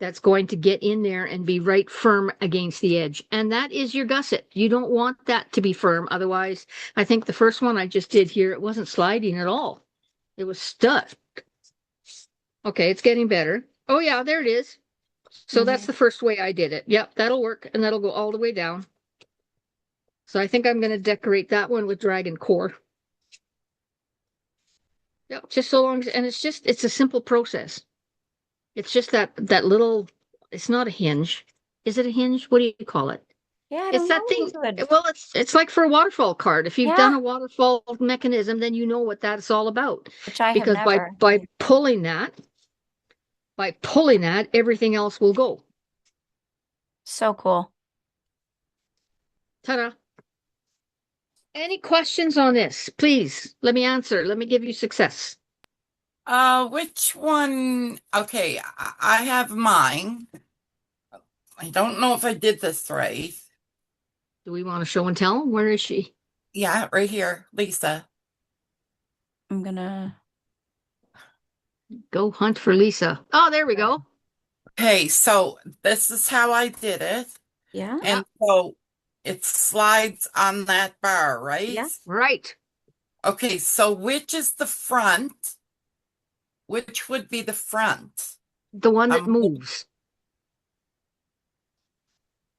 that's going to get in there and be right firm against the edge. And that is your gusset. You don't want that to be firm. Otherwise, I think the first one I just did here, it wasn't sliding at all. It was stuck. Okay, it's getting better. Oh yeah, there it is. So that's the first way I did it. Yep, that'll work, and that'll go all the way down. So I think I'm going to decorate that one with Dragoncore. Yep, just so long as, and it's a simple process. It's just that little, it's not a hinge. Is it a hinge? What do you call it? Yeah, It's that thing. Well, it's like for a waterfall card. If you've done a waterfall mechanism, then you know what that's all about. Which I have Because never. by pulling that, everything else will go. So cool. Ta-da. Any questions on this? Please, let me answer. Let me give you success. Which one? Okay, I have mine. I don't know if I did this right. Do we want to show and tell? Where is she? Yeah, right here, Lisa. I'm gonna go hunt for Lisa. Oh, there we go. Okay, so this is how I did it. Yeah. And so it slides on that bar, right? Yeah. Right. Okay, so which is the front? Which would be the front? The one that moves.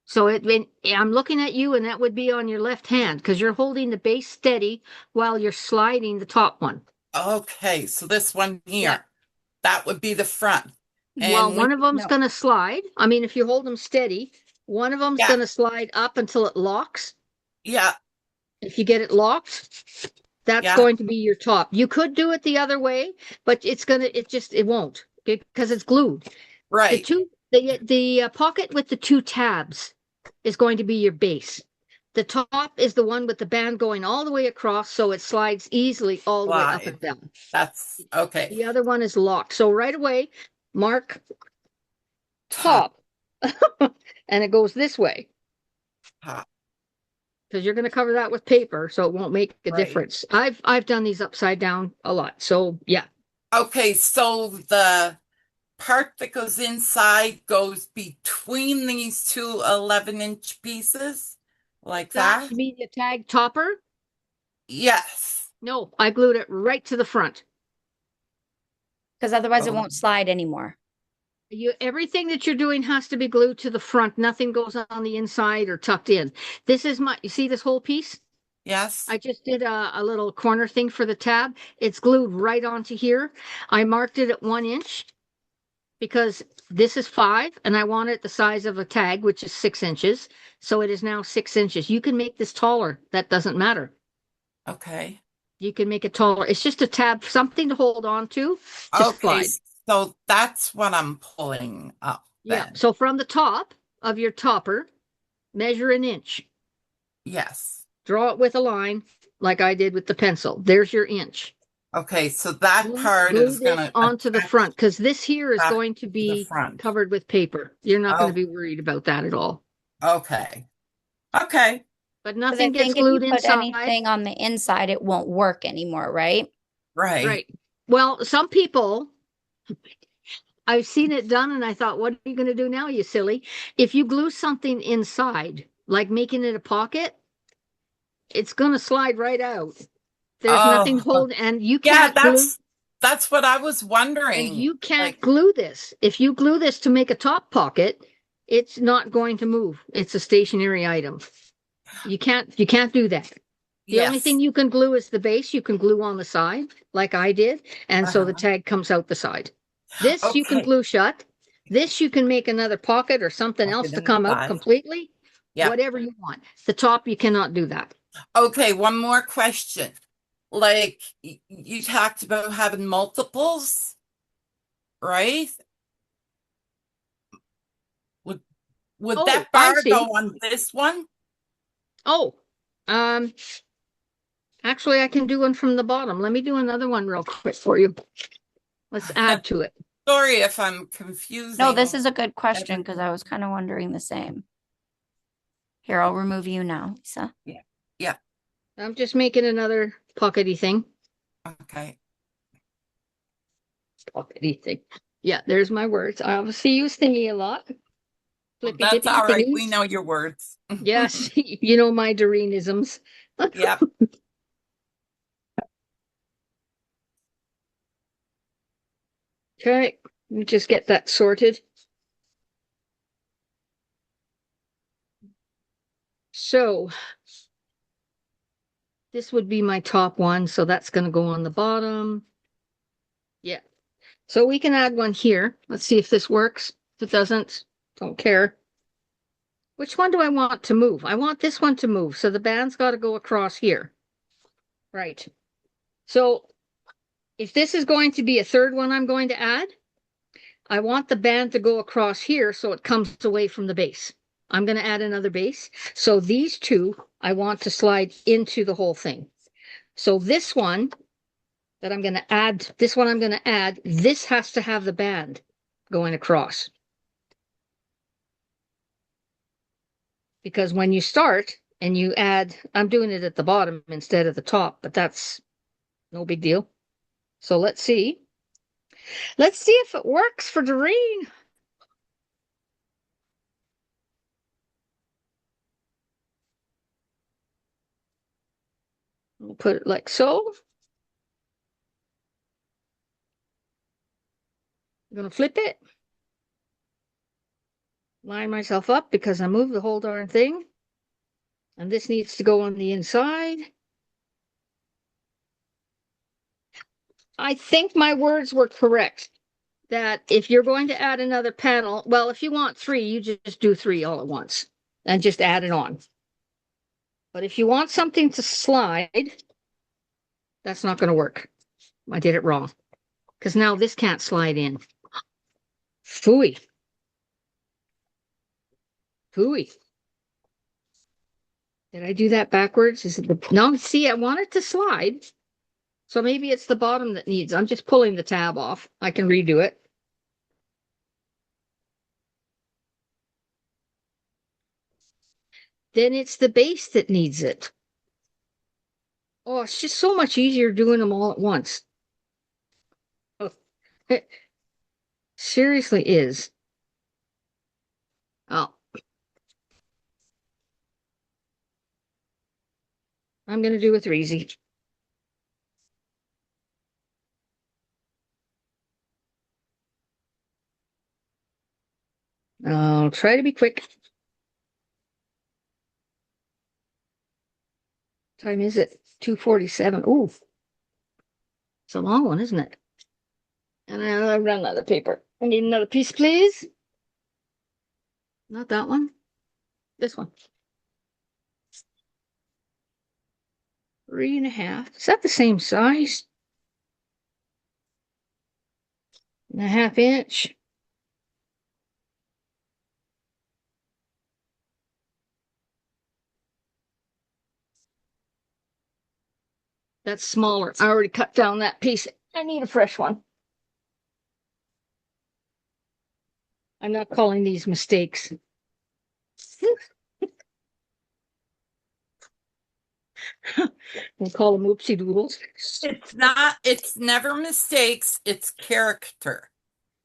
So I'm looking at you, and that would be on your left hand, because you're holding the base steady while you're sliding the top one. Okay, so this one here, Yeah. that would be the front. And well, one of them's going to slide. I mean, if you hold them steady, one of them's going to slide up until it locks. Yeah. If you get it locked, that's going to be your top. You could do it the other way, but it won't, because it's glued. Right. The pocket with the 2 tabs is going to be your base. The top is the one with the band going all the way across, so it slides easily all the way up and down. That's okay. The other one is locked. So right away, mark top, and it goes this way. Top. Because you're going to cover that with paper, so it won't make a difference. I've done these upside down a lot, so yeah. Okay, so the part that goes inside goes between these 2 11-inch pieces, like that? That should be the tag topper? Yes. No, I glued it right to the front. Because otherwise it won't slide anymore. Everything that you're doing has to be glued to the front. Nothing goes on the inside or tucked in. This is you see this whole piece? Yes. I just did a little corner thing for the tab. It's glued right onto here. I marked it at 1 inch because this is 5 and I want it the size of a tag, which is 6 inches. So it is now 6 inches. You can make this taller. That doesn't matter. Okay. You can make it taller. It's just a tab, something to hold on to Okay, slide. so that's what I'm pulling up Yeah. then. So from the top of your topper, measure 1 inch. Yes. Draw it with a line like I did with the pencil. There's your inch. Okay, so that Glue, part glue is this gonna onto the attach front because this here is back going to to the be front. covered with paper. You're not going to Oh, be worried about that at all. okay. Okay. But Because I nothing gets think if you glued put inside. anything on the inside, it won't work anymore, right? Right. Right. Well, some people, I've seen it done and I thought, what are you going to do now, you silly? If you glue something inside, like making it a pocket, it's going to slide right out. There's nothing Oh, holding, and you yeah, can't glue, that's what I was and wondering. you can't Like, glue this. If you glue this to make a top pocket, it's not going to move. It's a stationary item. You can't do that. The only yes. thing you can glue is the base. You can glue on the side, like I did, and so the Uh-huh. tag comes out the side. This you can Okay. glue shut. This you can make another pocket or something Okay, else to then come out goodbye. completely. Yeah. Whatever you want. The top, you cannot do that. Okay, one more question. Like you talked about having multiples, right? Would Oh, that I bar go see. on this one? Oh, um, actually, I can do one from the bottom. Let me do another one real quick for you. Let's add to it. Sorry if I'm confusing. No, this is a good question because I was kind of wondering the same. Here, I'll remove you now, Lisa. Yeah. Yeah. I'm just making another pockety thing. Okay. Pockety thing. Yeah, there's my words. I obviously use thingy a lot. Well, Flippy that's dippy all right. We thingies. know your words. Yes, you know my Doreenisms. Yep. Okay, let me just get that sorted. So this would be my top one, so that's going to go on the bottom. Yeah. So we can add one here. Let's see if this works. If it doesn't, don't care. Which one do I want to move? I want this one to move. So the band's got to go across here. Right. So if this is going to be a third one I'm going to add, I want the band to go across here so it comes away from the base. I'm going to add another base. So these two, I want to slide into the whole thing. So this one that I'm going to add, this has to have the band going across. Because when you start and you add, I'm doing it at the bottom instead of the top, but that's no big deal. So let's see. Let's see if it works for Doreen. We'll put it like so. I'm going to flip it. Line myself up because I moved the whole darn thing. And this needs to go on the inside. I think my words were correct. That if you're going to add another panel, well, if you want 3, you just do 3 all at once and just add it on. But if you want something to slide, that's not going to work. I did it wrong because now this can't slide in. Phooey. Phooey. Did I do that backwards? Is it the no? See, I want it to slide. So maybe it's the bottom that needs. I'm just pulling the tab off. I can redo it. Then it's the base that needs it. Oh, it's just so much easier doing them all at once. Oh, it seriously is. Oh. I'm going to do it easy. I'll try to be quick. Time is it? 2:47. Ooh, it's a long one, isn't it? And I've run out of paper. I need another piece, please. Not that one. This one. 3.5. Is that the same size? 1/2 inch. That's smaller. I already cut down that piece. I need a fresh one. I'm not calling these mistakes. We'll call them oopsie doodles. It's never mistakes, it's character.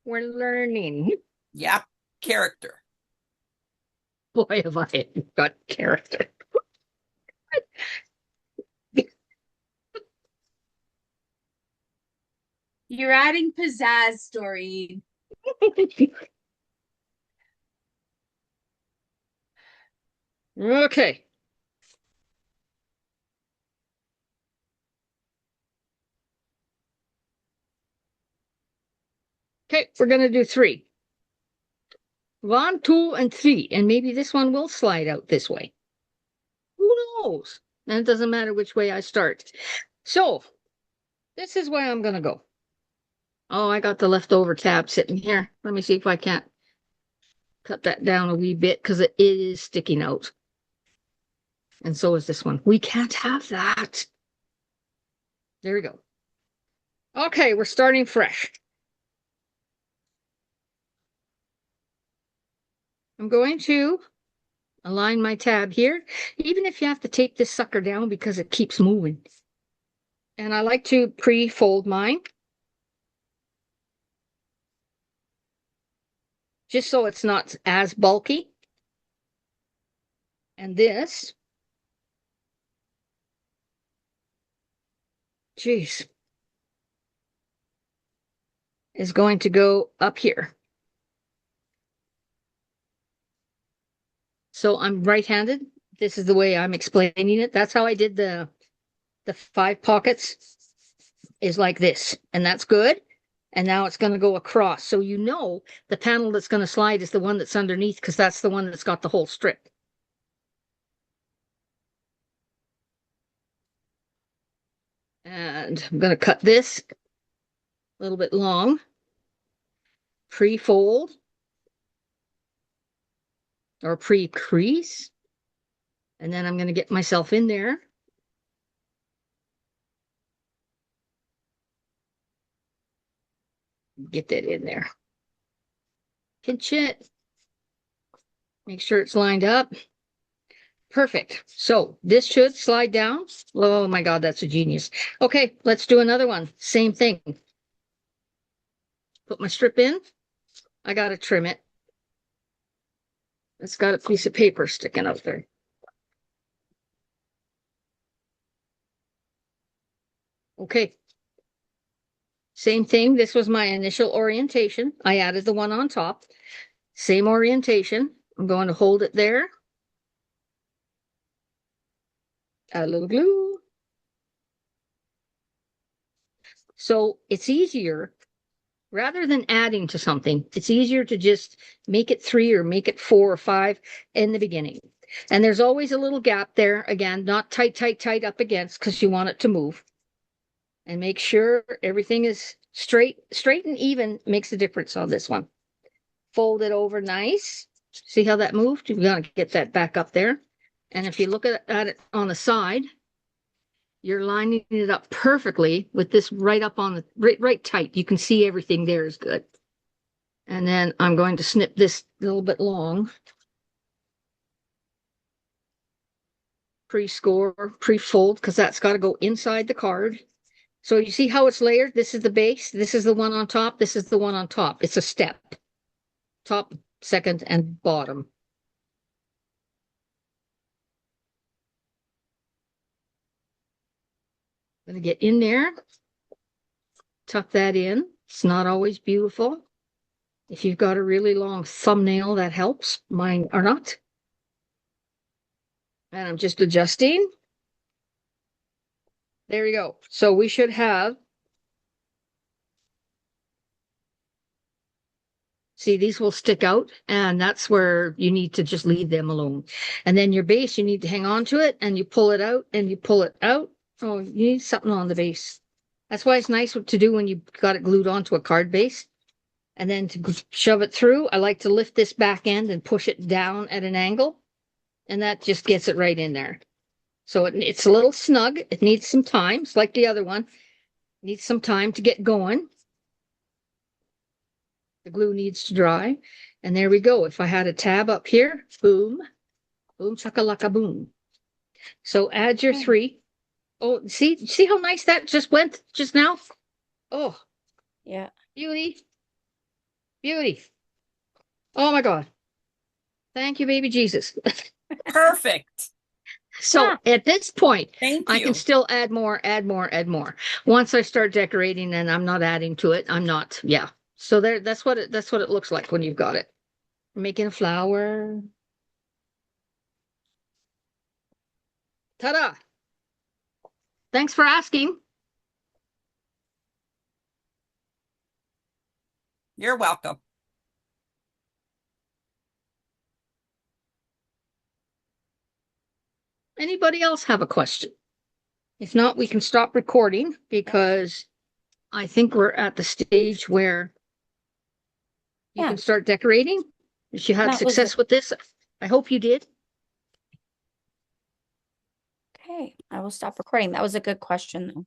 We're learning. Yep, character. Boy, have I got character. You're adding pizzazz, Doreen. Okay. Okay, we're going to do 3. 1, 2, and 3. And maybe this one will slide out this way. Who knows? And it doesn't matter which way I start. So, this is where I'm going to go. Oh, I got the leftover tab sitting here. Let me see if I can't cut that down a wee bit because it is sticking out. And so is this one. We can't have that. There we go. Okay, we're starting fresh. I'm going to align my tab here, even if you have to tape this sucker down because it keeps moving. And I like to pre-fold mine, just so it's not as bulky. And this, geez, is going to go up here. So I'm right-handed. This is the way I'm explaining it. That's how I did the 5 pockets, is like this. And that's good. And now it's going to go across. So you know the panel that's going to slide is the one that's underneath because that's the one that's got the whole strip. And I'm going to cut this a little bit long. Pre-fold. Or pre-crease. And then I'm going to get myself in there. Get that in there. Pinch it. Make sure it's lined up. Perfect. So this should slide down. Oh my God, that's a genius. Okay, let's do another one. Same thing. Put my strip in. I got to trim it. It's got a piece of paper sticking out there. Okay. Same thing. This was my initial orientation. I added the one on top. Same orientation. I'm going to hold it there. Add a little glue. So it's easier, rather than adding to something, it's easier to just make it 3 or make it 4 or 5 in the beginning. And there's always a little gap there. Again, not tight, tight, tight up against because you want it to move. And make sure everything is straight and even makes a difference on this one. Fold it over nice. See how that moved? You've got to get that back up there. And if you look at it on the side, you're lining it up perfectly with this right up on the right tight. You can see everything there is good. And then I'm going to snip this a little bit long. Pre-score, pre-fold, because that's got to go inside the card. So you see how it's layered? This is the base. This is the one on top. This is the one on top. It's a step. Top, second, and bottom. I'm going to get in there. Tuck that in. It's not always beautiful. If you've got a really long thumbnail, that helps. Mine are not. And I'm just adjusting. There you go. So we should have, see, these will stick out, and that's where you need to just leave them alone. And then your base, you need to hang on to it, and you pull it out, and you pull it out. Oh, you need something on the base. That's why it's nice to do when you've got it glued onto a card base. And then to shove it through, I like to lift this back end and push it down at an angle. And that just gets it right in there. So it's a little snug. It needs some time. It's like the other one. It needs some time to get going. The glue needs to dry. And there we go. If I had a tab up here, boom, boom, chakalaka, boom. So add your 3. Oh, see how nice that just went just now? Oh, Yeah. beauty. Beauty. Oh my God. Thank you, baby Jesus. Perfect. So at this point, Thank I you. can still add more. Once I start decorating and I'm not adding to it, I'm not. Yeah. So that's what it looks like when you've got it. Making a flower. Ta-da. Thanks for asking. You're welcome. Anybody else have a question? If not, we can stop recording because I think we're at the stage where you Yeah. can start decorating. If you had That was success with this, I hope you did. Okay, I will stop recording. That was a good question, though.